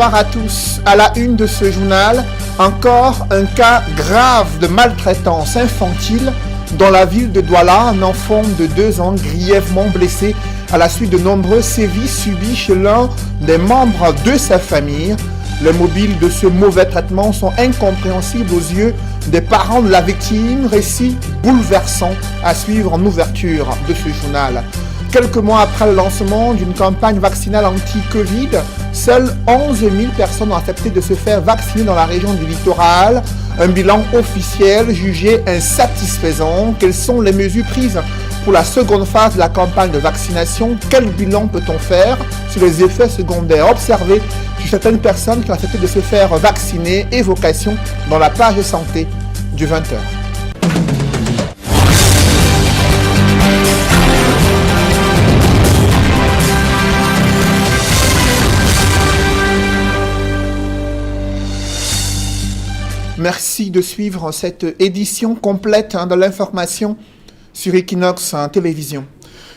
bonsoir à tous. À la une de ce journal, encore un cas grave de maltraitance infantile dans la ville de Douala. Un enfant de 2 ans grièvement blessé à la suite de nombreux sévices subis chez l'un des membres de sa famille. Les mobiles de ce mauvais traitement sont incompréhensibles aux yeux des parents de la victime. Récit bouleversant à suivre en ouverture de ce journal. Quelques mois après le lancement d'une campagne vaccinale anti-Covid, seules 11 000 personnes ont accepté de se faire vacciner dans la région du littoral. Un bilan officiel jugé insatisfaisant. Quelles sont les mesures prises pour la seconde phase de la campagne de vaccination? Quel bilan peut-on faire sur les effets secondaires observés sur certaines personnes qui ont accepté de se faire vacciner? Évocation dans la page santé du 20h. Merci de suivre cette édition complète de l'information sur Equinox Télévision.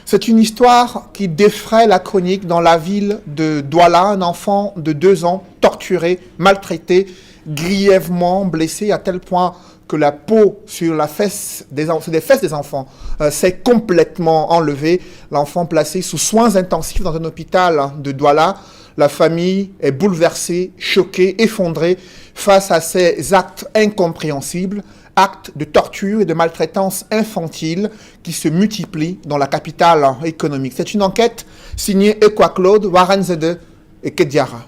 C'est une histoire qui défraie la chronique dans la ville de Douala. Un enfant de 2 ans torturé, maltraité, grièvement blessé à tel point que la peau sur les fesses des enfants s'est complètement enlevée. L'enfant placé sous soins intensifs dans un hôpital de Douala. La famille est bouleversée, choquée, effondrée face à ces actes incompréhensibles, actes de torture et de maltraitance infantile qui se multiplient dans la capitale économique. C'est une enquête signée Ekwa Claude, Warren Zede et Kediara.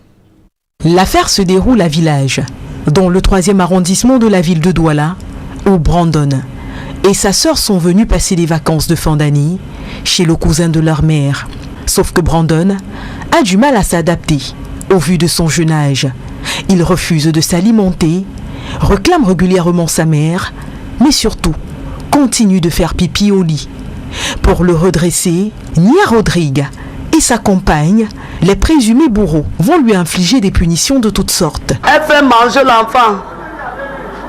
L'affaire se déroule à Village, dans le 3e arrondissement de la ville de Douala, où Brandon et sa sœur sont venus passer les vacances de fin d'année chez le cousin de leur mère. Sauf que Brandon a du mal à s'adapter au vu de son jeune âge. Il refuse de s'alimenter, réclame régulièrement sa mère, mais surtout continue de faire pipi au lit. Pour le redresser, Nia Rodrigue et sa compagne, les présumés bourreaux, vont lui infliger des punitions de toutes sortes. Elle fait manger l'enfant.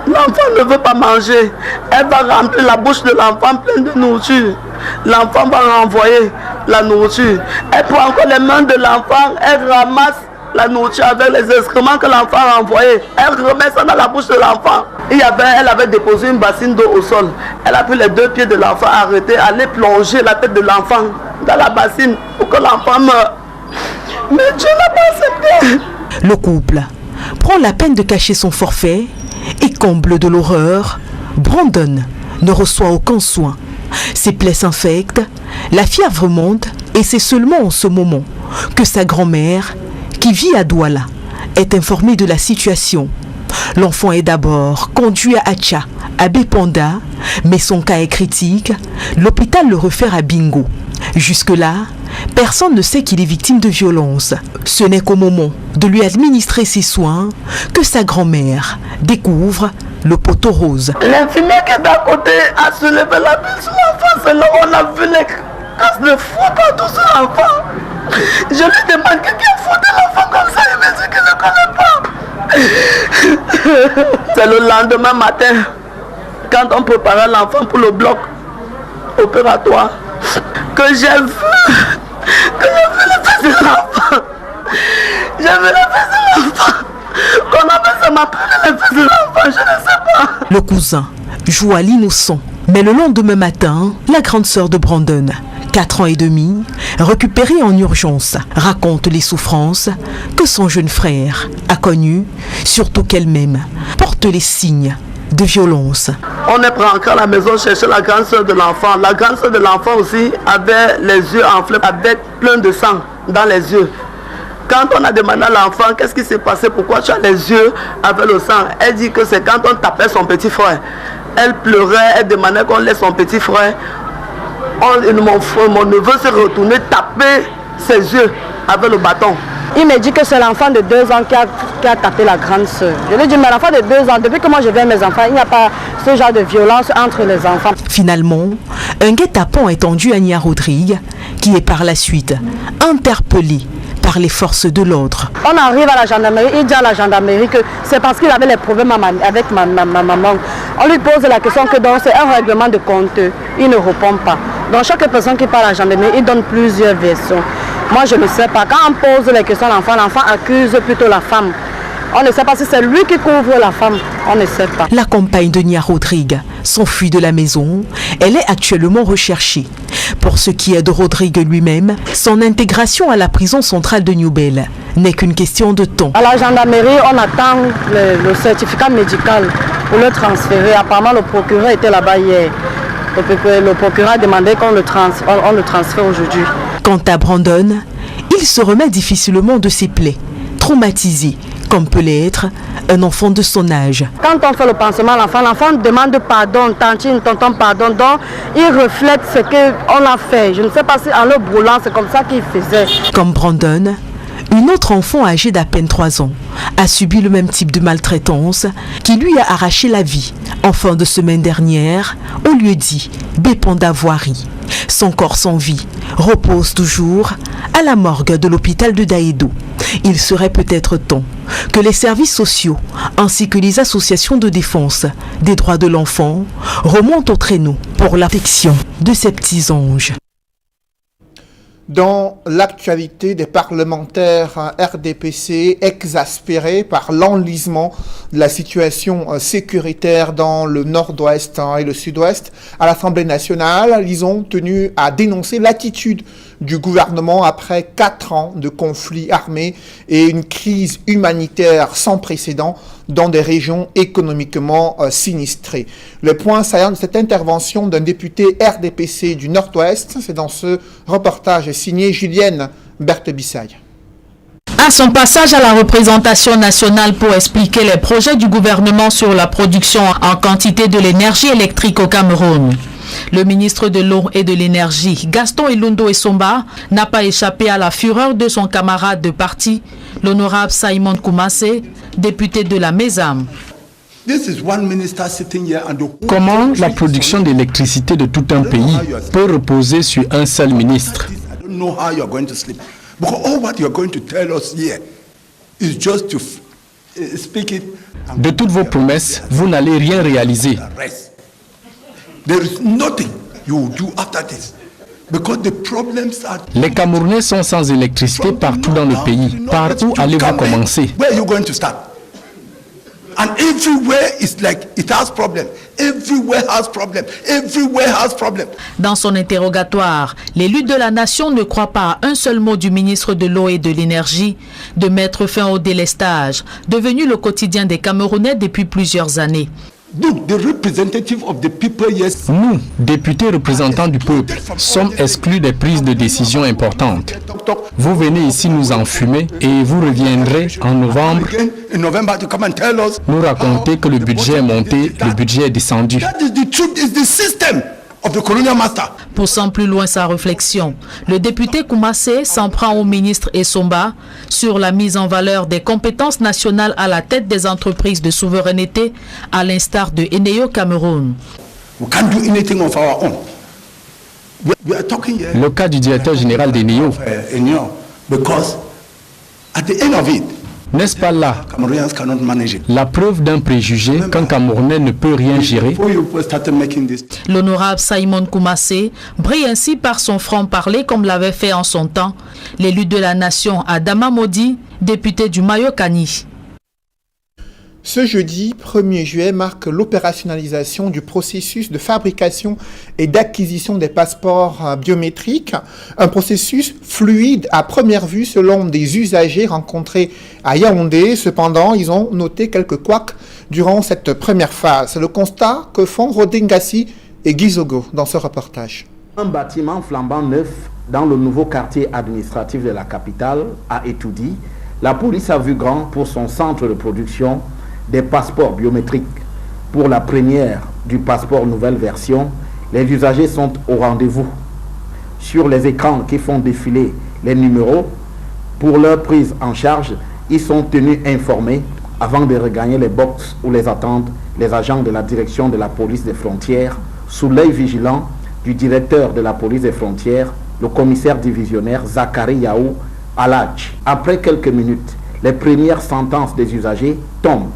L'enfant ne veut pas manger. Elle va remplir la bouche de l'enfant pleine de nourriture. L'enfant va renvoyer la nourriture. Elle prend encore les mains de l'enfant, elle ramasse la nourriture avec les excréments que l'enfant a envoyés. Elle remet ça dans la bouche de l'enfant. Elle avait déposé une bassine d'eau au sol. Elle a pris les 2 pieds de l'enfant, arrêté, aller plonger la tête de l'enfant dans la bassine pour que l'enfant meure. Mais Dieu n'a pas accepté. Le couple prend la peine de cacher son forfait et comble de l'horreur, Brandon ne reçoit aucun soin. Ses plaies s'infectent, la fièvre monte et c'est seulement en ce moment que sa grand-mère, qui vit à Douala, est informée de la situation. L'enfant est d'abord conduit à Acha, à Bépanda, mais son cas est critique. L'hôpital le réfère à Bingo. Jusque-là, personne ne sait qu'il est victime de violence. Ce n'est qu'au moment de lui administrer ses soins que sa grand-mère découvre le poteau rose. L'infirmière qui est à côté a soulevé la bille sur l'enfant. C'est là où on a vu les cases de fou partout sur l'enfant. Je lui demande qui a foutu l'enfant comme ça. Il me dit qu'il ne connaît pas. C'est le lendemain matin, quand on préparait l'enfant pour le bloc opératoire, que j'ai vu le fils de l'enfant. J'ai vu le fils de l'enfant. Qu'on appelle ça m'appeler le fils de l'enfant, je ne sais pas. Le cousin joue à l'innocent. Mais le lendemain matin, la grande sœur de Brandon, 4 ans et demi, récupérée en urgence, raconte les souffrances que son jeune frère a connues, surtout qu'elle-même porte les signes de violence. On est pris encore à la maison chercher la grande sœur de l'enfant. La grande sœur de l'enfant aussi avait les yeux enflés, avec plein de sang dans les yeux. Quand on a demandé à l'enfant qu'est-ce qui s'est passé, pourquoi tu as les yeux avec le sang, elle dit que c'est quand on tapait son petit frère. Elle pleurait, elle demandait qu'on laisse son petit frère. Mon neveu s'est retourné taper ses yeux avec le bâton. Il me dit que c'est l'enfant de 2 ans qui a tapé la grande sœur. Je lui ai dit, mais l'enfant de 2 ans, depuis que moi je viens mes enfants, il n'y a pas ce genre de violence entre les enfants. Finalement, un guet-apens est tendu à Nia Rodrigue, qui est par la suite interpellée par les forces de l'ordre. On arrive à la gendarmerie, il dit à la gendarmerie que c'est parce qu'il avait les problèmes avec ma maman. On lui pose la question que c'est un règlement de compte. Il ne répond pas. Donc chaque personne qui parle à la gendarmerie, il donne plusieurs versions. Moi, je ne sais pas. Quand on pose les questions à l'enfant accuse plutôt la femme. On ne sait pas si c'est lui qui couvre la femme. On ne sait pas. La compagne de Nia Rodrigue s'enfuit de la maison. Elle est actuellement recherchée. Pour ce qui est de Rodrigue lui-même, son intégration à la prison centrale de Newbel n'est qu'une question de temps. À la gendarmerie, on attend le certificat médical pour le transférer. Apparemment, le procureur était là-bas hier. Le procureur a demandé qu'on le transfère aujourd'hui. Quant à Brandon, il se remet difficilement de ses plaies, traumatisé, comme peut l'être un enfant de son âge. Quand on fait le pansement à l'enfant demande pardon, tantine, tonton, pardon. Donc, il reflète ce qu'on a fait. Je ne sais pas si en le brûlant, c'est comme ça qu'il faisait. Comme Brandon, une autre enfant âgée d'à peine 3 ans a subi le même type de maltraitance qui lui a arraché la vie en fin de semaine dernière au lieu-dit Bépanda Voirie. Son corps sans vie repose toujours à la morgue de l'hôpital de Daedo. Il serait peut-être temps que les services sociaux ainsi que les associations de défense des droits de l'enfant remontent au traîneau pour la protection de ces petits anges. Dans l'actualité des parlementaires RDPC exaspérés par l'enlisement de la situation sécuritaire dans le nord-ouest et le sud-ouest, à l'Assemblée nationale, ils ont tenu à dénoncer l'attitude du gouvernement après 4 ans de conflits armés et une crise humanitaire sans précédent dans des régions économiquement sinistrées. Le point saillant de cette intervention d'un député RDPC du Nord-Ouest, c'est dans ce reportage signé Julienne Berthe-Bissaille. À son passage à la représentation nationale pour expliquer les projets du gouvernement sur la production en quantité de l'énergie électrique au Cameroun, le ministre de l'eau et de l'énergie, Gaston Ilundo Essomba, n'a pas échappé à la fureur de son camarade de parti, l'honorable Simon Koumassé, député de la MESAM. Comment la production d'électricité de tout un pays peut reposer sur un seul ministre? De toutes vos promesses, vous n'allez rien réaliser. Les Camerounais sont sans électricité partout dans le pays. Par où allez-vous commencer? And everywhere it's like it has problem. Everywhere has problem. Everywhere has problem. Dans son interrogatoire, l'élu de la nation ne croit pas à un seul mot du ministre de l'eau et de l'énergie de mettre fin au délestage, devenu le quotidien des Camerounais depuis plusieurs années. Nous, députés représentants du peuple, sommes exclus des prises de décision importantes. Vous venez ici nous enfumer et vous reviendrez en novembre nous raconter que le budget est monté, le budget est descendu. Poussant plus loin sa réflexion, le député Koumassé s'en prend au ministre Essomba sur la mise en valeur des compétences nationales à la tête des entreprises de souveraineté, à l'instar de Eneo Cameroun. Le cas du directeur général d'Eneo. N'est-ce pas là la preuve d'un préjugé qu'un Camerounais ne peut rien gérer? L'honorable Simon Koumassé brille ainsi par son franc-parler comme l'avait fait en son temps l'élu de la nation Adama Modi, député du Mayokani. Ce jeudi 1er juillet marque l'opérationnalisation du processus de fabrication et d'acquisition des passeports biométriques, un processus fluide à première vue selon des usagers rencontrés à Yaoundé. Cependant, ils ont noté quelques couacs durant cette première phase. C'est le constat que font Rodingassi et Gizogo dans ce reportage. Un bâtiment flambant neuf dans le nouveau quartier administratif de la capitale à Etoudi, la police a vu grand pour son centre de production des passeports biométriques. Pour la première du passeport nouvelle version, les usagers sont au rendez-vous. Sur les écrans qui font défiler les numéros, pour leur prise en charge, ils sont tenus informés avant de regagner les box où les attendent les agents de la direction de la police des frontières, sous l'œil vigilant du directeur de la police des frontières, le commissaire divisionnaire Zachary Yaou Aladj. Après quelques minutes, les premières sentences des usagers tombent.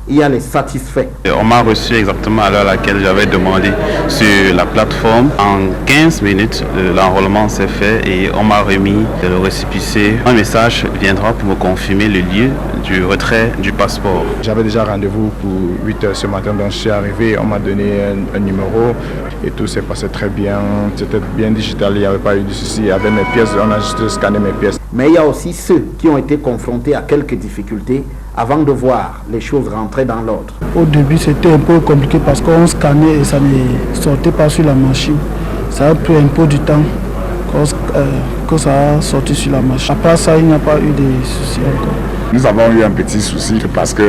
il y a les satisfaits. On m'a reçu exactement à l'heure à laquelle j'avais demandé sur la plateforme. En 15 minutes, l'enrôlement s'est fait et on m'a remis le récépissé. Un message viendra pour me confirmer le lieu du retrait du passeport. J'avais déjà rendez-vous pour 8 h ce matin, donc je suis arrivé, on m'a donné un numéro et tout s'est passé très bien. C'était bien digital, il n'y avait pas eu de souci. Avec mes pièces, on a juste scanné mes pièces. Mais il y a aussi ceux qui ont été confrontés à quelques difficultés avant de voir les choses rentrer dans l'ordre. Au début, c'était un peu compliqué parce qu'on scannait et ça ne sortait pas sur la machine. Ça a pris un peu du temps que ça a sorti sur la machine. Après ça, il n'y a pas eu de soucis encore. Nous avons eu un petit souci parce que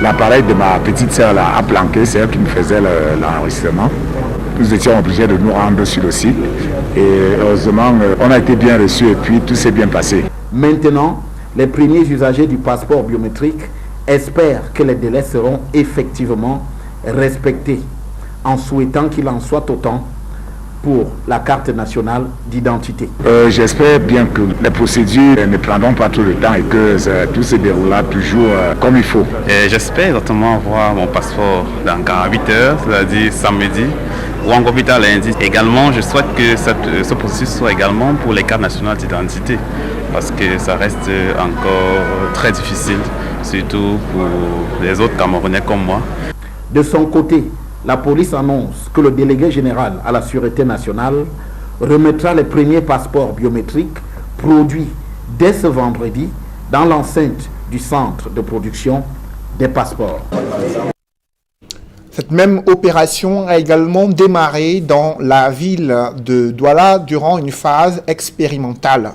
l'appareil de ma petite sœur a planqué, c'est elle qui me faisait l'enregistrement. Nous étions obligés de nous rendre sur le site et heureusement, on a été bien reçus et puis tout s'est bien passé. Maintenant, les premiers usagers du passeport biométrique espèrent que les délais seront effectivement respectés, en souhaitant qu'il en soit autant pour la carte nationale d'identité. J'espère bien que les procédures ne prendront pas trop de temps et que tout se déroulera toujours comme il faut. J'espère exactement avoir mon passeport dans 48 heures, c'est-à-dire samedi ou encore plus tard lundi. Également, je souhaite que ce processus soit également pour les cartes nationales d'identité, parce que ça reste encore très difficile, surtout pour les autres Camerounais comme moi. De son côté, la police annonce que le délégué général à la Sûreté nationale remettra les premiers passeports biométriques produits dès ce vendredi dans l'enceinte du centre de production des passeports. Cette même opération a également démarré dans la ville de Douala durant une phase expérimentale.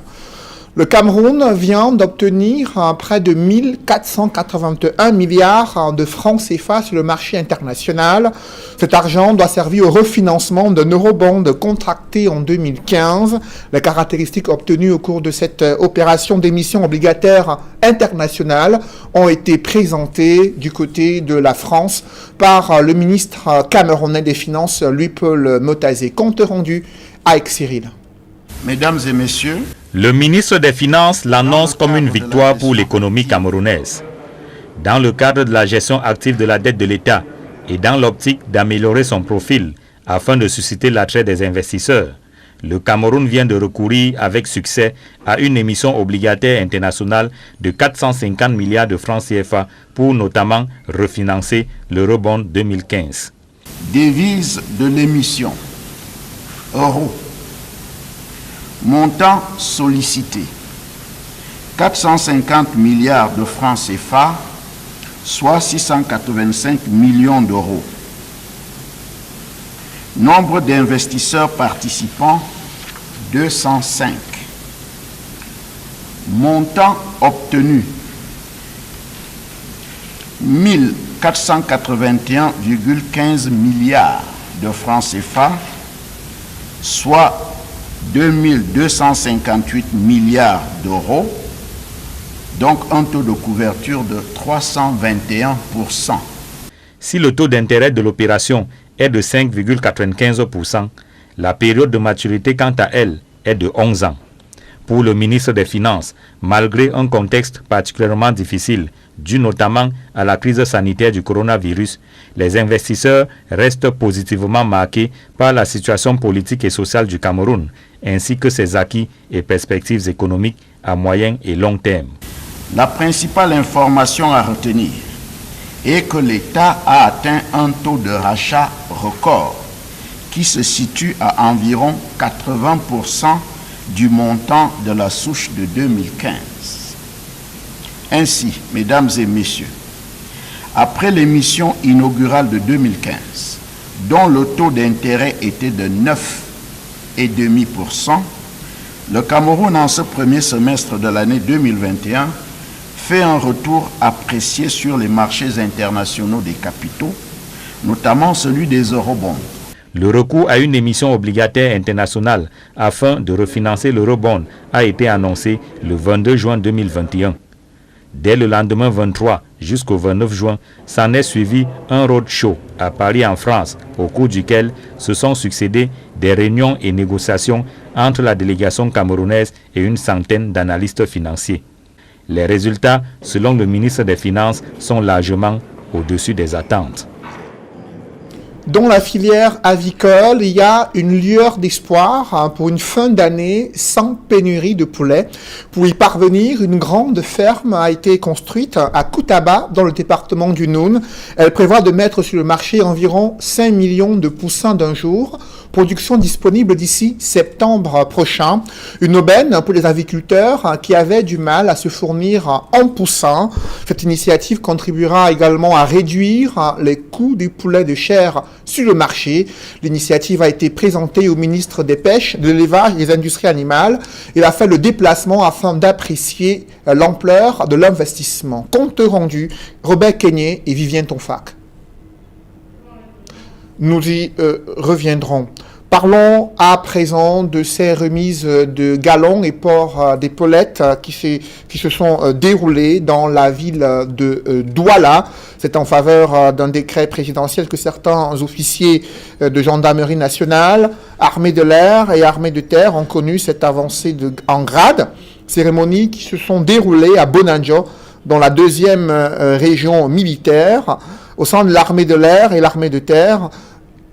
Le Cameroun vient d'obtenir près de 1481 milliards de francs CFA sur le marché international. Cet argent doit servir au refinancement d'un eurobond contracté en 2015. Les caractéristiques obtenues au cours de cette opération d'émission obligataire internationale ont été présentées du côté de la France par le ministre camerounais des Finances, Louis-Paul Motazé. Compte rendu avec Cyril. Mesdames et messieurs, le ministre des Finances l'annonce comme une victoire pour l'économie camerounaise. Dans le cadre de la gestion active de la dette de l'État et dans l'optique d'améliorer son profil afin de susciter l'attrait des investisseurs, le Cameroun vient de recourir avec succès à une émission obligataire internationale de 450 milliards de francs CFA pour notamment refinancer l'eurobond 2015. Devise de l'émission, euro. Montant sollicité, 450 milliards de francs CFA, soit 685 millions d'euros. Nombre d'investisseurs participants, 205. Montant obtenu, 1481,15 milliards de francs CFA, soit 2258 milliards d'euros, donc un taux de couverture de 321%. Si le taux d'intérêt de l'opération est de 5,95%, la période de maturité quant à elle est de 11 ans. Pour le ministre des Finances, malgré un contexte particulièrement difficile, dû notamment à la crise sanitaire du coronavirus, les investisseurs restent positivement marqués par la situation politique et sociale du Cameroun, ainsi que ses acquis et perspectives économiques à moyen et long terme. La principale information à retenir est que l'État a atteint un taux de rachat record qui se situe à environ 80% du montant de la souche de 2015. Ainsi, mesdames et messieurs, après l'émission inaugurale de 2015, dont le taux d'intérêt était de 9,5%, le Cameroun, en ce premier semestre de l'année 2021, fait un retour apprécié sur les marchés internationaux des capitaux, notamment celui des eurobonds. Le recours à une émission obligataire internationale afin de refinancer l'eurobond a été annoncé le 22 juin 2021. Dès le lendemain 23 jusqu'au 29 juin, s'en est suivi un roadshow à Paris en France, au cours duquel se sont succédés des réunions et négociations entre la délégation camerounaise et une centaine d'analystes financiers. Les résultats, selon le ministre des Finances, sont largement au-dessus des attentes. Dans la filière avicole, il y a une lueur d'espoir pour une fin d'année sans pénurie de poulets. Pour y parvenir, une grande ferme a été construite à Koutaba, dans le département du Noun. Elle prévoit de mettre sur le marché environ 5 millions de poussins d'un jour. Production disponible d'ici septembre prochain. Une aubaine pour les aviculteurs qui avaient du mal à se fournir en poussins. Cette initiative contribuera également à réduire les coûts du poulet de chair sur le marché. L'initiative a été présentée au ministre des Pêches, de l'Élevage et des Industries animales. Il a fait le déplacement afin d'apprécier l'ampleur de l'investissement. Compte rendu, Robert Kenyé et Vivien Tonfac. Nous y reviendrons. Parlons à présent de ces remises de galons et ports d'épaulettes qui se sont déroulées dans la ville de Douala. C'est en faveur d'un décret présidentiel que certains officiers de gendarmerie nationale, armée de l'air et armée de terre ont connu cette avancée en grade. Cérémonies qui se sont déroulées à Bonanjo, dans la 2e région militaire, au sein de l'armée de l'air et l'armée de terre.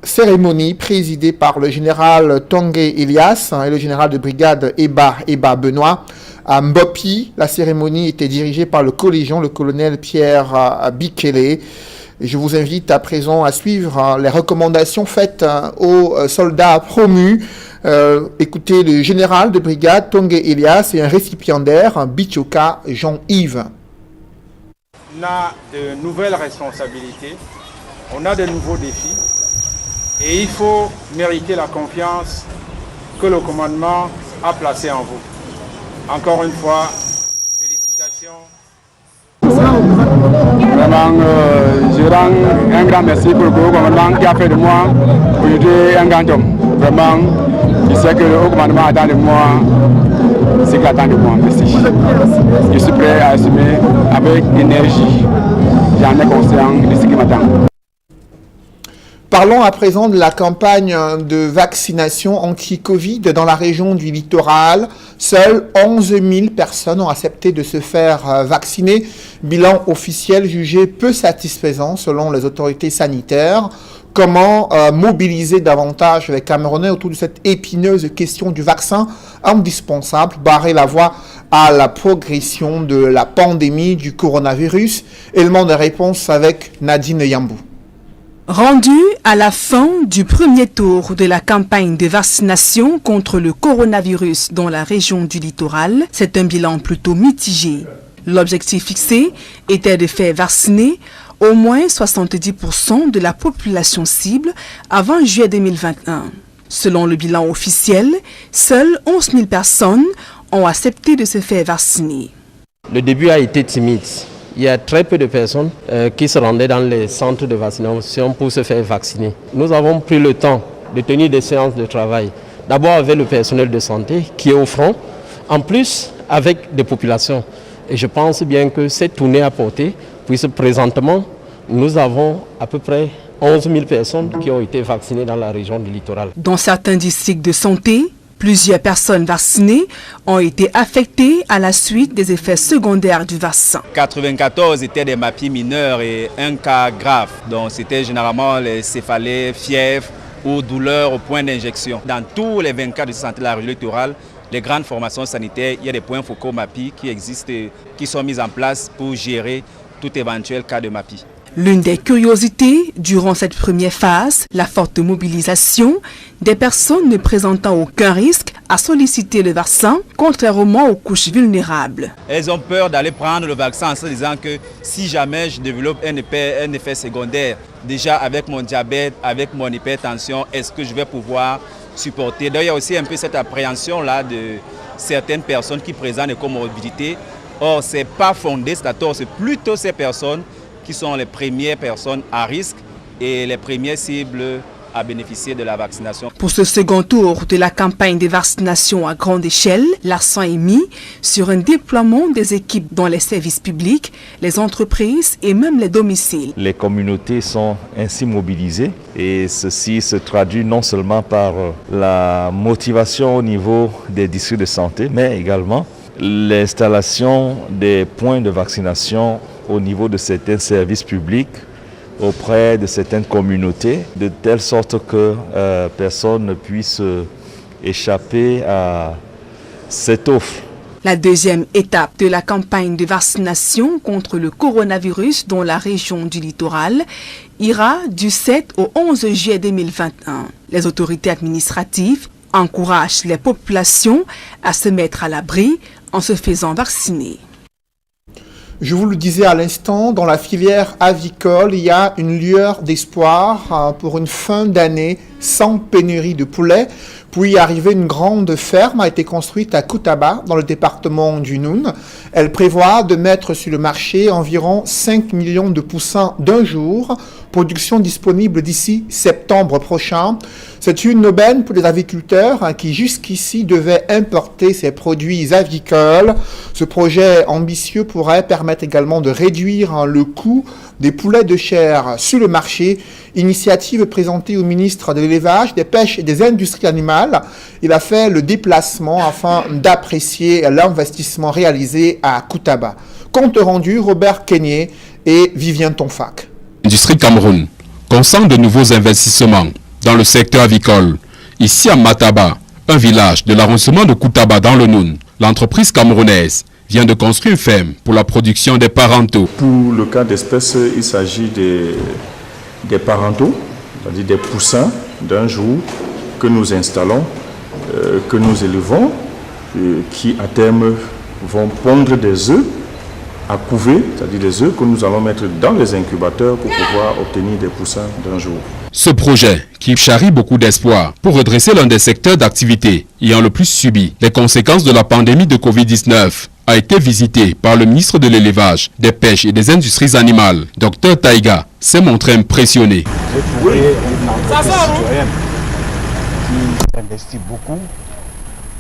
Cérémonie présidée par le général Tongué Elias et le général de brigade Eba Benoît. À Mbopi, la cérémonie était dirigée par le collégion, le colonel Pierre Bikele. Et je vous invite à présent à suivre les recommandations faites aux soldats promus. Écoutez le général de brigade Tongué Elias et un récipiendaire, Bichoka Jean-Yves. On a de nouvelles responsabilités, on a de nouveaux défis. Et il faut mériter la confiance que le commandement a placée en vous. Encore une fois, félicitations. Vraiment, je rends un grand merci pour le commandement qui a fait de moi aujourd'hui un grand homme. Vraiment, je sais que le haut commandement attend de moi ce qu'il attend de moi. Merci. Je suis prêt à assumer avec énergie. J'en ai conscience de ce qui m'attend. Parlons à présent de la campagne de vaccination anti-Covid dans la région du littoral. Seules 11 000 personnes ont accepté de se faire vacciner. Bilan officiel jugé peu satisfaisant selon les autorités sanitaires. Comment mobiliser davantage les Camerounais autour de cette épineuse question du vaccin indispensable, barrer la voie à la progression de la pandémie du coronavirus? Élément de réponse avec Nadine Yambou. Rendu à la fin du premier tour de la campagne de vaccination contre le coronavirus dans la région du littoral, c'est un bilan plutôt mitigé. L'objectif fixé était de faire vacciner au moins 70% de la population cible avant juillet 2021. Selon le bilan officiel, seules 11 000 personnes ont accepté de se faire vacciner. Le début a été timide. Il y a très peu de personnes qui se rendaient dans les centres de vaccination pour se faire vacciner. Nous avons pris le temps de tenir des séances de travail, d'abord avec le personnel de santé qui est au front, en plus avec des populations. Et je pense bien que cette tournée a porté, puisque présentement, nous avons à peu près 11 000 personnes qui ont été vaccinées dans la région du littoral. Dans certains districts de santé, plusieurs personnes vaccinées ont été affectées à la suite des effets secondaires du vaccin. 94 étaient des MAPI mineurs et un cas grave. Donc c'était généralement les céphalées, fièvre ou douleurs au point d'injection. Dans tous les 24 de santé de la région littorale, les grandes formations sanitaires, il y a des points focaux MAPI qui existent, qui sont mis en place pour gérer tout éventuel cas de MAPI. L'une des curiosités durant cette première phase, la forte mobilisation des personnes ne présentant aucun risque à solliciter le vaccin, contrairement aux couches vulnérables. Elles ont peur d'aller prendre le vaccin en se disant que si jamais je développe un effet secondaire, déjà avec mon diabète, avec mon hypertension, est-ce que je vais pouvoir supporter? D'ailleurs, il y a aussi un peu cette appréhension-là de certaines personnes qui présentent des comorbidités. Or, ce n'est pas fondé, c'est plutôt ces personnes qui sont les premières personnes à risque et les premières cibles à bénéficier de la vaccination. Pour ce second tour de la campagne de vaccination à grande échelle, l'accent est mis sur un déploiement des équipes dans les services publics, les entreprises et même les domiciles. Les communautés sont ainsi mobilisées et ceci se traduit non seulement par la motivation au niveau des districts de santé, mais également l'installation des points de vaccination au niveau de certains services publics auprès de certaines communautés, de telle sorte que personne ne puisse échapper à cette offre. La deuxième étape de la campagne de vaccination contre le coronavirus dans la région du littoral ira du 7 au 11 juillet 2021. Les autorités administratives encouragent les populations à se mettre à l'abri en se faisant vacciner. Je vous le disais à l'instant, dans la filière avicole, il y a une lueur d'espoir pour une fin d'année sans pénurie de poulet. Puis y arriver, une grande ferme a été construite à Koutaba, dans le département du Noun. Elle prévoit de mettre sur le marché environ 5 millions de poussins d'un jour, production disponible d'ici septembre prochain. C'est une aubaine pour les aviculteurs qui jusqu'ici devaient importer ces produits avicoles. Ce projet ambitieux pourrait permettre également de réduire le coût des poulets de chair sur le marché. Initiative présentée au ministre de l'Élevage, des Pêches et des Industries animales. Il a fait le déplacement afin d'apprécier l'investissement réalisé à Koutaba. Compte rendu, Robert Kenyé et Vivien Tonfac. L'industrie Cameroun consent de nouveaux investissements dans le secteur avicole. Ici à Mataba, un village de l'arrondissement de Koutaba dans le Noun, l'entreprise camerounaise vient de construire une ferme pour la production des parentaux. Pour le cas d'espèce, il s'agit des parentaux, c'est-à-dire des poussins d'un jour que nous installons, que nous élevons, qui à terme vont pondre des œufs à couver, c'est-à-dire des œufs que nous allons mettre dans les incubateurs pour pouvoir obtenir des poussins d'un jour. Ce projet, qui charrie beaucoup d'espoir pour redresser l'un des secteurs d'activité ayant le plus subi les conséquences de la pandémie de Covid-19, a été visité par le ministre de l'Élevage, des Pêches et des Industries animales. Dr Taïga s'est montré impressionné. J'ai trouvé une entreprise citoyenne qui investit beaucoup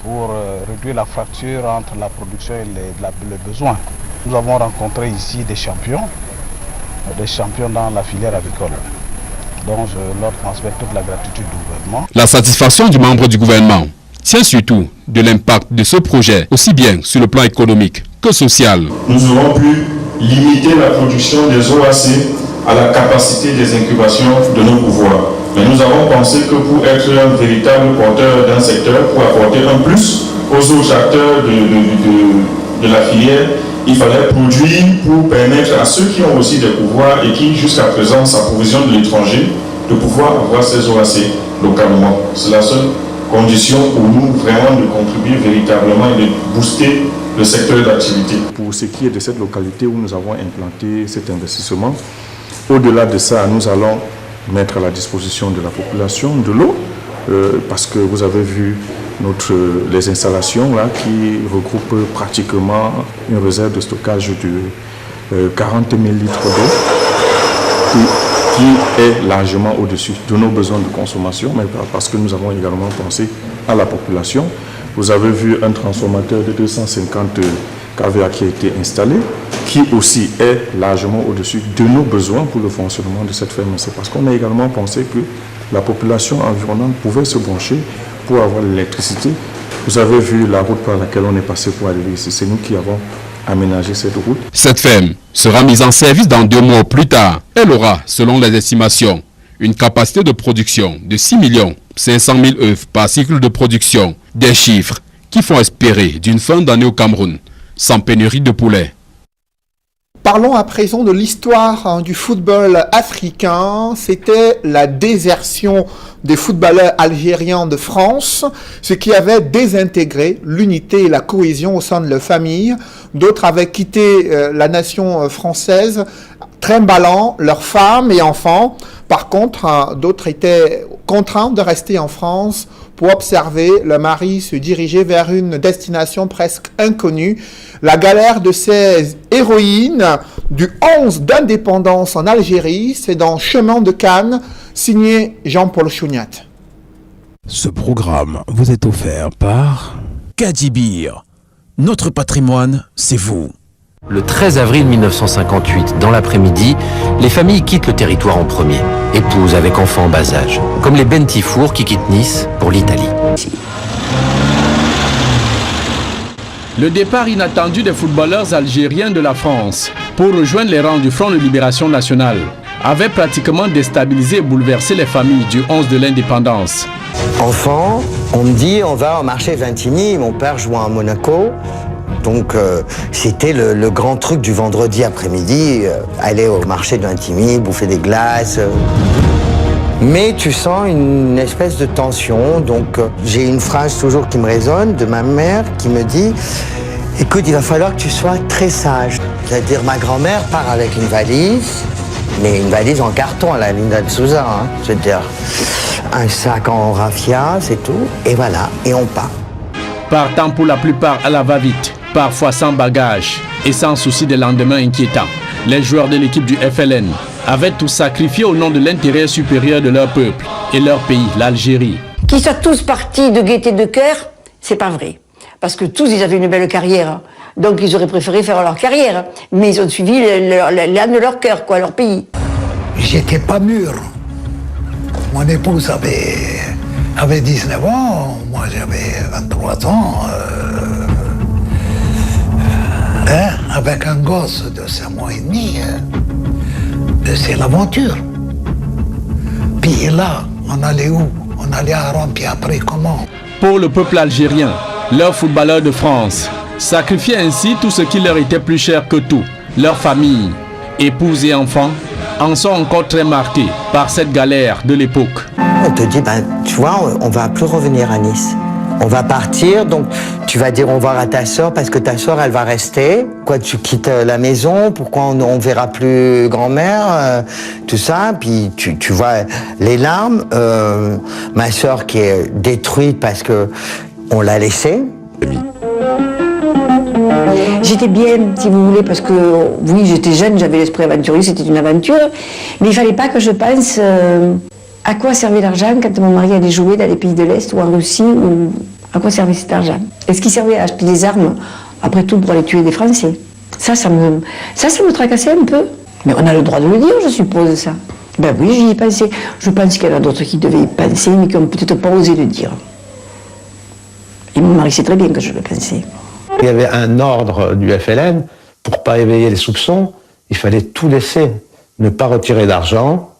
pour réduire la fracture entre la production et les besoins. Nous avons rencontré ici des champions dans la filière avicole. Donc je leur transmets toute la gratitude du gouvernement. La satisfaction du membre du gouvernement tient surtout de l'impact de ce projet, aussi bien sur le plan économique que social. Nous aurons pu limiter la production des OAC à la capacité des incubations de nos pouvoirs. Mais nous avons pensé que pour être un véritable porteur d'un secteur, pour apporter un plus aux autres acteurs de la filière, il fallait produire pour permettre à ceux qui ont aussi des pouvoirs et qui jusqu'à présent s'approvisionnent de l'étranger de pouvoir avoir ces OAC localement. C'est la seule condition pour nous vraiment de contribuer véritablement et de booster le secteur d'activité. Pour ce qui est de cette localité où nous avons implanté cet investissement, au-delà de ça, nous allons mettre à la disposition de la population de l'eau, parce que vous avez vu les installations là, qui regroupent pratiquement une réserve de stockage de 40 000 litres d'eau, qui est largement au-dessus de nos besoins de consommation, mais parce que nous avons également pensé à la population. Vous avez vu un transformateur de 250 kVA qui a été installé, qui aussi est largement au-dessus de nos besoins pour le fonctionnement de cette ferme. C'est parce qu'on a également pensé que la population environnante pouvait se brancher pour avoir l'électricité. Vous avez vu la route par laquelle on est passé pour arriver ici. C'est nous qui avons aménagé cette route. Cette ferme sera mise en service dans 2 mois plus tard. Elle aura, selon les estimations, une capacité de production de 6 500 000 œufs par cycle de production. Des chiffres qui font espérer d'une fin d'année au Cameroun sans pénurie de poulet. Parlons à présent de l'histoire du football africain. C'était la désertion des footballeurs algériens de France, ce qui avait désintégré l'unité et la cohésion au sein de leur famille. D'autres avaient quitté la nation française, trimballant leurs femmes et enfants. Par contre, d'autres étaient contraints de rester en France pour observer leur mari se diriger vers une destination presque inconnue. La galère de ces héroïnes du 11 d'indépendance en Algérie, c'est dans Chemin de Cannes, signé Jean-Paul Chouniat. Ce programme vous est offert par Kadibir. Notre patrimoine, c'est vous. Le 13 avril 1958, dans l'après-midi, les familles quittent le territoire en premier. Épouses avec enfants en bas âge, comme les Bentifour qui quittent Nice pour l'Italie. Le départ inattendu des footballeurs algériens de la France pour rejoindre les rangs du Front de Libération Nationale avait pratiquement déstabilisé et bouleversé les familles du 11 de l'indépendance. Enfant, on me dit on va au marché Vintimille, mon père jouait à Monaco. Donc c'était le grand truc du vendredi après-midi, aller au marché de Vintimille, bouffer des glaces. Mais tu sens une espèce de tension, donc j'ai une phrase toujours qui me résonne de ma mère qui me dit « Écoute, il va falloir que tu sois très sage ». C'est-à-dire ma grand-mère part avec une valise, mais une valise en carton à la Linda de Souza, hein. C'est-à-dire un sac en raffia, c'est tout, et voilà, et on part. Partant pour la plupart à la va-vite, parfois sans bagage et sans souci des lendemains inquiétants, les joueurs de l'équipe du FLN avaient tout sacrifié au nom de l'intérêt supérieur de leur peuple et leur pays, l'Algérie. Qu'ils soient tous partis de gaieté de cœur, c'est pas vrai. Parce que tous, ils avaient une belle carrière. Donc ils auraient préféré faire leur carrière. Mais ils ont suivi l'âme de leur cœur, quoi, leur pays. J'étais pas mûr. Mon épouse avait 19 ans, moi j'avais 23 ans. Avec un gosse de 5 mois et demi, c'est l'aventure. Puis là, on allait où? On allait à Rome, puis après comment? Pour le peuple algérien, leurs footballeurs de France sacrifiaient ainsi tout ce qui leur était plus cher que tout. Leurs familles, épouses et enfants en sont encore très marqués par cette galère de l'époque. On te dit, tu vois, on va plus revenir à Nice. On va partir, donc tu vas dire au revoir à ta soeur parce que ta soeur, elle va rester. Quoi, tu quittes la maison, pourquoi on ne verra plus grand-mère, tout ça. Puis tu vois les larmes. Ma soeur qui est détruite parce qu'on l'a laissée. J'étais bien, si vous voulez, parce que oui, j'étais jeune, j'avais l'esprit aventurier, c'était une aventure. Mais il ne fallait pas que je pense à quoi servait l'argent quand mon mari allait jouer dans les pays de l'Est ou en Russie, ou à quoi servait cet argent. Est-ce qu'il servait à acheter des armes, après tout, pour aller tuer des Français? Ça me tracassait un peu. Mais on a le droit de le dire, je suppose, ça. Ben oui, j'y ai pensé. Je pense qu'il y en a d'autres qui devaient y penser, mais qui n'ont peut-être pas osé le dire. Et mon mari sait très bien que je le pensais. Il y avait un ordre du FLN, pour ne pas éveiller les soupçons, il fallait tout laisser, ne pas retirer d'argent,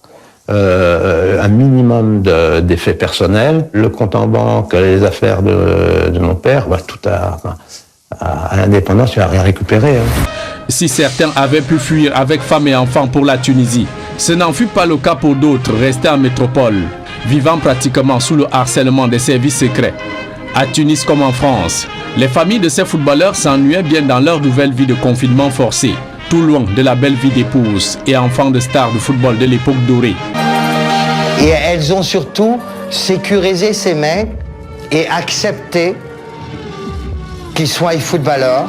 un minimum d'effets personnels, le compte en banque, les affaires de mon père, tout à l'indépendance, tu n'as rien récupéré. Hein. Si certains avaient pu fuir avec femmes et enfants pour la Tunisie, ce n'en fut pas le cas pour d'autres restés en métropole, vivant pratiquement sous le harcèlement des services secrets. À Tunis comme en France, les familles de ces footballeurs s'ennuyaient bien dans leur nouvelle vie de confinement forcé, tout loin de la belle vie d'épouse et enfants de stars de football de l'époque dorée. Et elles ont surtout sécurisé ces mecs et accepté qu'ils soient footballeurs,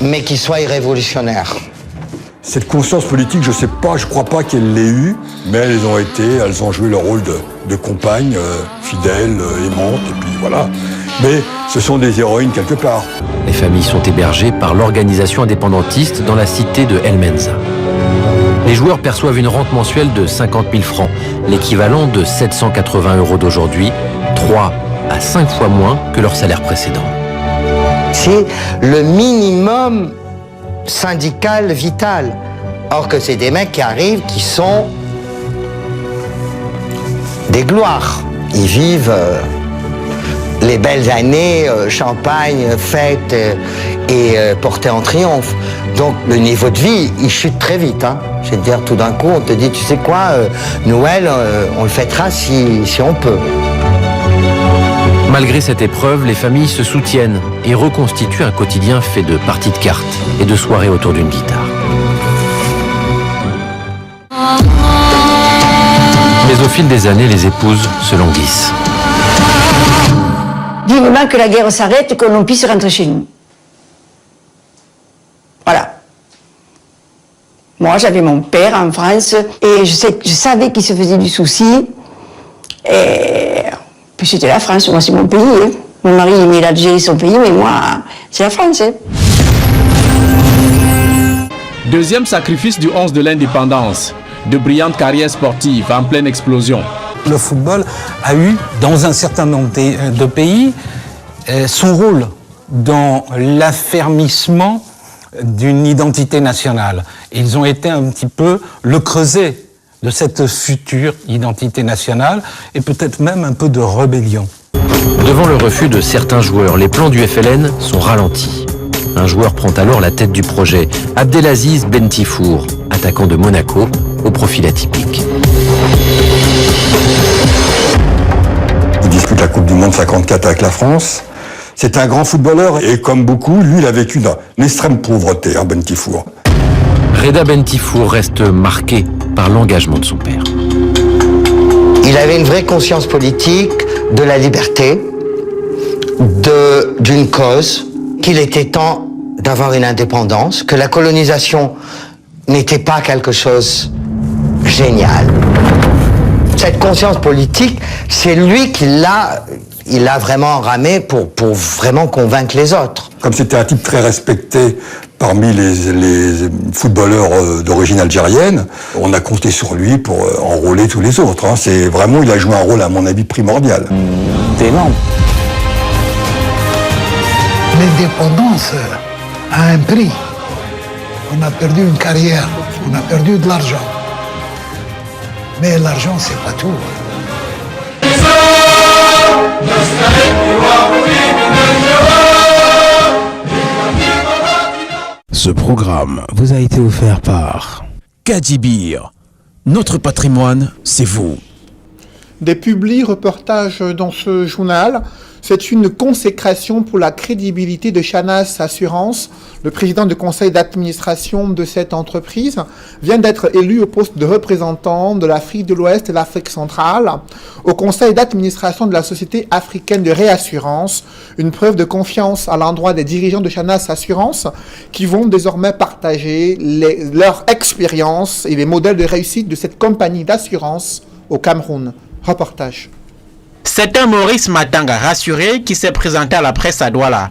mais qu'ils soient révolutionnaires. Cette conscience politique, je sais pas, je crois pas qu'elles l'aient eue, mais elles ont joué leur rôle de compagnes, fidèles, aimantes, et puis voilà. Mais ce sont des héroïnes quelque part. Les familles sont hébergées par l'organisation indépendantiste dans la cité de El Menza. Les joueurs perçoivent une rente mensuelle de 50 000 francs, l'équivalent de 780 € d'aujourd'hui, 3 à 5 fois moins que leur salaire précédent. C'est le minimum syndical vital. Or que c'est des mecs qui arrivent qui sont des gloires. Ils vivent les belles années, champagne, fête et portée en triomphe. Donc le niveau de vie, il chute très vite. Hein. Je veux dire, tout d'un coup, on te dit, tu sais quoi, Noël, on le fêtera si on peut. Malgré cette épreuve, les familles se soutiennent et reconstituent un quotidien fait de parties de cartes et de soirées autour d'une guitare. Mais au fil des années, les épouses se languissent. Vivement que la guerre s'arrête et que l'on puisse rentrer chez nous. Voilà. Moi, j'avais mon père en France et je savais qu'il se faisait du souci. Et puis c'était la France, moi c'est mon pays. Hein. Mon mari aimait l'Algérie, son pays, mais moi, c'est la France. Hein. Deuxième sacrifice du 11 de l'indépendance. De brillantes carrières sportives en pleine explosion. Le football a eu, dans un certain nombre de pays, son rôle dans l'affermissement d'une identité nationale. Et ils ont été un petit peu le creuset de cette future identité nationale et peut-être même un peu de rébellion. Devant le refus de certains joueurs, les plans du FLN sont ralentis. Un joueur prend alors la tête du projet, Abdelaziz Bentifour, attaquant de Monaco, au profil atypique. Il dispute la Coupe du Monde 54 avec la France. C'est un grand footballeur et comme beaucoup, lui, il a vécu dans l'extrême pauvreté, Bentifour. Reda Bentifour reste marqué par l'engagement de son père. Il avait une vraie conscience politique de la liberté, d'une cause, qu'il était temps d'avoir une indépendance, que la colonisation n'était pas quelque chose de génial. Cette conscience politique, c'est lui qui l'a vraiment ramé pour vraiment convaincre les autres. Comme c'était un type très respecté parmi les footballeurs d'origine algérienne, on a compté sur lui pour enrôler tous les autres. C'est vraiment, il a joué un rôle, à mon avis, primordial. Énorme. L'indépendance a un prix. On a perdu une carrière, on a perdu de l'argent. Mais l'argent, c'est pas tout. Ce programme vous a été offert par Kadibir. Notre patrimoine, c'est vous. Des publi-reportages dans ce journal, c'est une consécration pour la crédibilité de Chanas Assurance. Le président du conseil d'administration de cette entreprise vient d'être élu au poste de représentant de l'Afrique de l'Ouest et l'Afrique centrale au conseil d'administration de la Société africaine de réassurance, une preuve de confiance à l'endroit des dirigeants de Chanas Assurance qui vont désormais partager leur expérience et les modèles de réussite de cette compagnie d'assurance au Cameroun. Reportage. C'est un Maurice Matanga rassuré qui s'est présenté à la presse à Douala.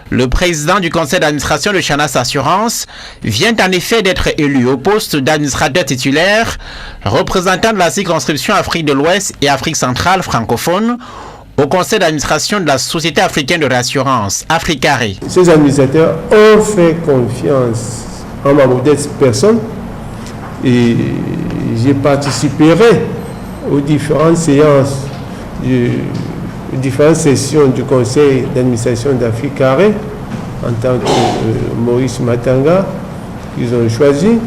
Le président du conseil d'administration de Chanas Assurance vient en effet d'être élu au poste d'administrateur titulaire, représentant de la circonscription Afrique de l'Ouest et Afrique centrale francophone, au conseil d'administration de la Société africaine de réassurance, Africaré. Ces administrateurs ont fait confiance en ma modeste personne et j'ai participé aux différentes séances, aux différentes sessions du conseil d'administration d'Africaré en tant que Maurice Matanga qu'ils ont choisi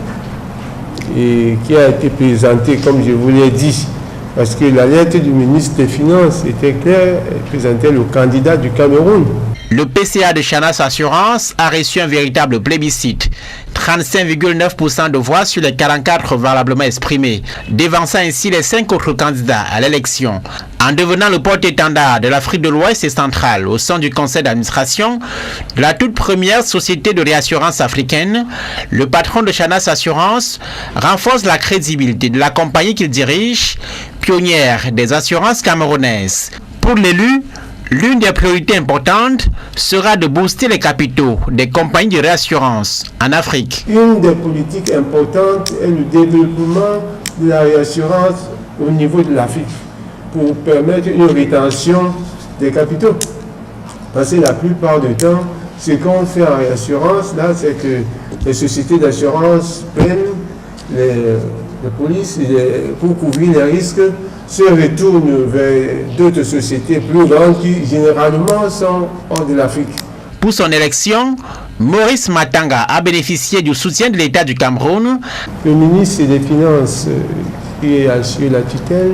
et qui a été présenté, comme je vous l'ai dit, parce que la lettre du ministre des Finances était claire, elle présentait le candidat du Cameroun. Le PCA de Chanas Assurance a reçu un véritable plébiscite. 35,9% de voix sur les 44 valablement exprimées, dévançant ainsi les 5 autres candidats à l'élection. En devenant le porte-étendard de l'Afrique de l'Ouest et centrale au sein du conseil d'administration de la toute première société de réassurance africaine, le patron de Chanas Assurance renforce la crédibilité de la compagnie qu'il dirige, pionnière des assurances camerounaises. Pour l'élu, l'une des priorités importantes sera de booster les capitaux des compagnies de réassurance en Afrique. Une des politiques importantes est le développement de la réassurance au niveau de l'Afrique pour permettre une rétention des capitaux. Parce que la plupart du temps, ce qu'on fait en réassurance, là, c'est que les sociétés d'assurance prennent les polices pour couvrir les risques, se retournent vers d'autres sociétés plus grandes qui généralement sont hors de l'Afrique. Pour son élection, Maurice Matanga a bénéficié du soutien de l'État du Cameroun. Le ministre des Finances qui a assuré la tutelle,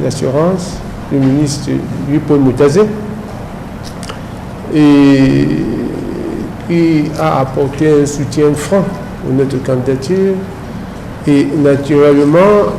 l'assurance, le ministre Paul Moutazé, et qui a apporté un soutien franc à notre candidature. Et naturellement,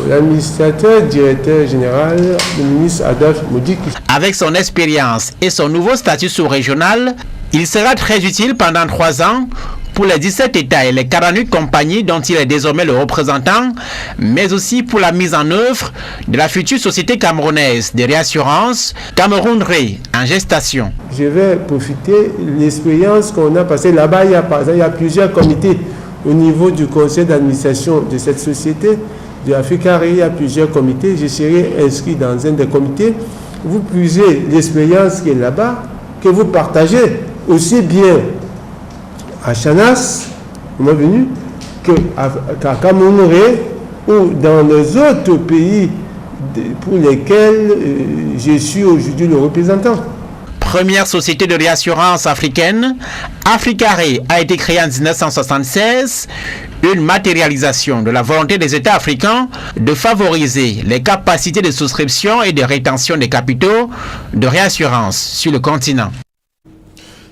l'administrateur, directeur général, le ministre Adolphe Modik. Avec son expérience et son nouveau statut sous-régional, il sera très utile pendant 3 ans pour les 17 États et les 48 compagnies dont il est désormais le représentant, mais aussi pour la mise en œuvre de la future société camerounaise de réassurance, Cameroun Ré, en gestation. Je vais profiter de l'expérience qu'on a passée là-bas. Il y a plusieurs comités. Au niveau du conseil d'administration de cette société, de Africaré, il y a plusieurs comités. Je serai inscrit dans un des comités. Vous puisez l'expérience qui est là-bas, que vous partagez aussi bien à Chanas, on est venu, qu'à Cameroun ou dans les autres pays pour lesquels je suis aujourd'hui le représentant. Première société de réassurance africaine, Africaré a été créée en 1976, une matérialisation de la volonté des États africains de favoriser les capacités de souscription et de rétention des capitaux de réassurance sur le continent.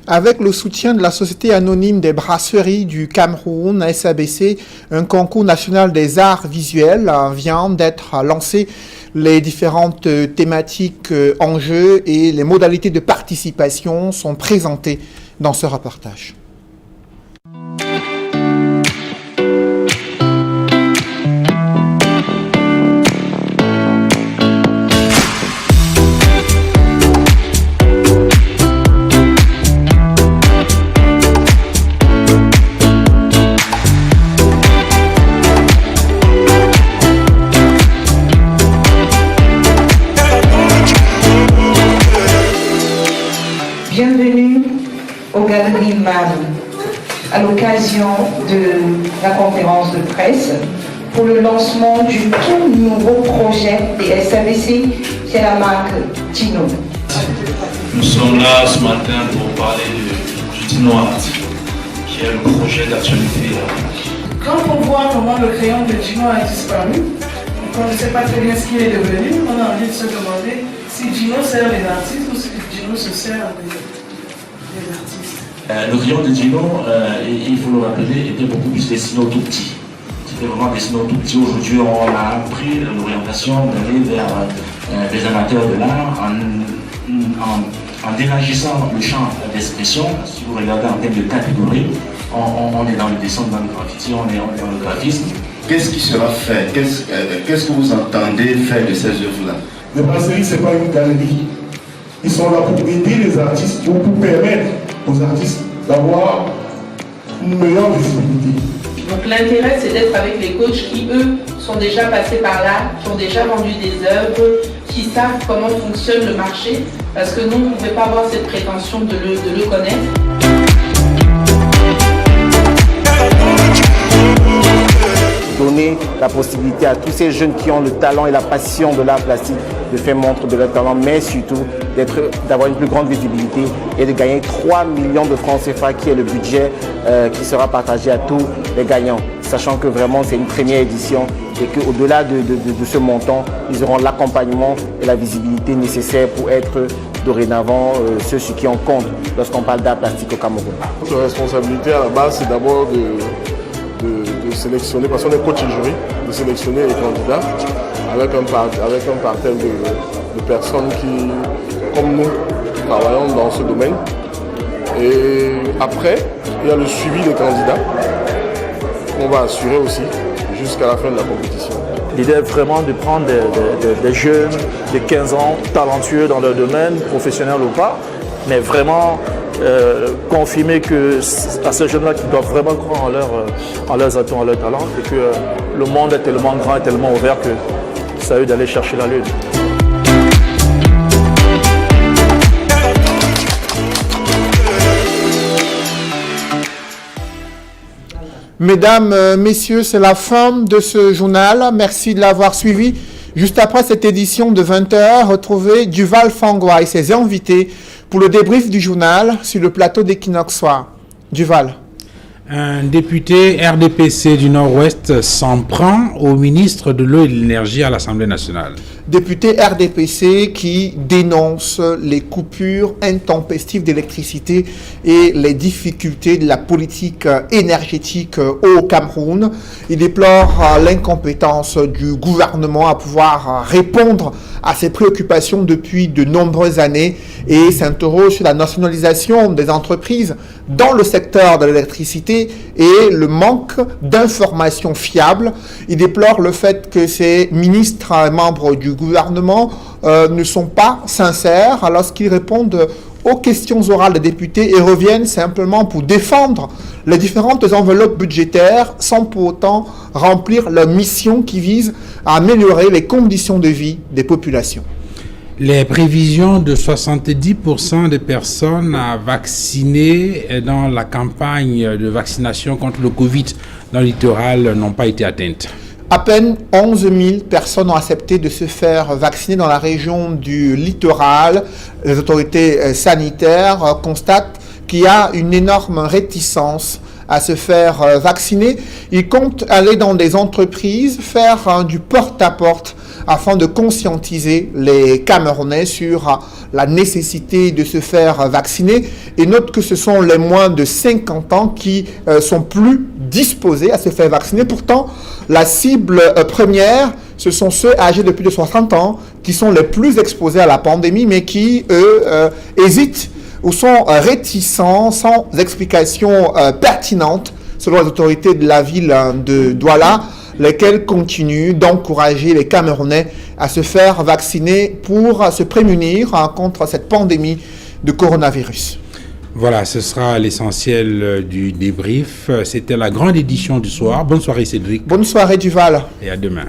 Avec le soutien de la Société anonyme des brasseries du Cameroun, SABC, un concours national des arts visuels vient d'être lancé. Les différentes thématiques en jeu et les modalités de participation sont présentées dans ce reportage. Bienvenue aux Galeries MAM à l'occasion de la conférence de presse pour le lancement du tout nouveau projet des SABC qui est la marque Dino. Nous sommes là ce matin pour parler du Dino Art, qui est le projet d'actualité. Quand on voit comment le crayon de Dino a disparu, on ne sait pas très bien ce qu'il est devenu, on a envie de se demander si Dino sert les artistes ou si Dino se sert des artistes. Le crayon de Dino, il faut le rappeler, était beaucoup plus destiné aux tout petits. C'était vraiment destiné aux tout petits. Aujourd'hui, on a pris l'orientation d'aller vers des amateurs de l'art en élargissant le champ d'expression. Si vous regardez en termes de catégorie, on est dans le dessin, dans le graffiti, on est dans le graphisme. Qu'est-ce qui sera fait? Qu'est-ce que vous entendez faire de ces œuvres-là? Les brasseries, ce n'est pas une galerie. Ils sont là pour aider les artistes, pour permettre aux artistes d'avoir une meilleure visibilité. Donc l'intérêt, c'est d'être avec les coachs qui, eux, sont déjà passés par là, qui ont déjà vendu des œuvres, qui savent comment fonctionne le marché, parce que nous, on ne pouvait pas avoir cette prétention de le connaître. Donner la possibilité à tous ces jeunes qui ont le talent et la passion de l'art plastique de faire montre de leur talent, mais surtout d'avoir une plus grande visibilité et de gagner 3 millions de francs CFA qui est le budget qui sera partagé à tous les gagnants. Sachant que vraiment c'est une première édition et qu'au-delà de ce montant, ils auront l'accompagnement et la visibilité nécessaire pour être dorénavant ceux sur qui on compte lorsqu'on parle d'art plastique au Cameroun. Notre responsabilité à la base, c'est d'abord de sélectionner, parce qu'on est coach et jury, de sélectionner les candidats avec un parterre de personnes qui, comme nous, travaillons dans ce domaine. Et après, il y a le suivi des candidats qu'on va assurer aussi jusqu'à la fin de la compétition. L'idée est vraiment de prendre des jeunes de 15 ans, talentueux dans leur domaine, professionnels ou pas, mais vraiment confirmer que à ces jeunes-là qui doivent vraiment croire en leurs atouts, en leurs talents, et que le monde est tellement grand et tellement ouvert que c'est à eux d'aller chercher la lune. Mesdames, messieurs, c'est la fin de ce journal. Merci de l'avoir suivi. Juste après cette édition de 20h, retrouvez Duval Fangwa et ses invités pour le débrief du journal sur le plateau d'Equinox Soir. Duval. Un député RDPC du Nord-Ouest s'en prend au ministre de l'Eau et de l'Énergie à l'Assemblée nationale. Député RDPC qui dénonce les coupures intempestives d'électricité et les difficultés de la politique énergétique au Cameroun. Il déplore l'incompétence du gouvernement à pouvoir répondre à ses préoccupations depuis de nombreuses années et s'interroge sur la nationalisation des entreprises dans le secteur de l'électricité et le manque d'informations fiables. Il déplore le fait que ces ministres et membres du gouvernement ne sont pas sincères lorsqu'ils répondent aux questions orales des députés et reviennent simplement pour défendre les différentes enveloppes budgétaires sans pour autant remplir leur mission qui vise à améliorer les conditions de vie des populations. Les prévisions de 70% des personnes à vacciner dans la campagne de vaccination contre le Covid dans le littoral n'ont pas été atteintes. À peine 11 000 personnes ont accepté de se faire vacciner dans la région du littoral. Les autorités sanitaires constatent qu'il y a une énorme réticence à se faire vacciner. Ils comptent aller dans des entreprises, faire du porte-à-porte afin de conscientiser les Camerounais sur la nécessité de se faire vacciner. Et note que ce sont les moins de 50 ans qui sont plus disposés à se faire vacciner. Pourtant, la cible première, ce sont ceux âgés de plus de 60 ans qui sont les plus exposés à la pandémie, mais qui, eux, hésitent ou sont réticents, sans explication pertinente, selon les autorités de la ville de Douala, lesquelles continuent d'encourager les Camerounais à se faire vacciner pour se prémunir contre cette pandémie de coronavirus. Voilà, ce sera l'essentiel du débrief. C'était la grande édition du soir. Bonne soirée Cédric. Bonne soirée Duval. Et à demain.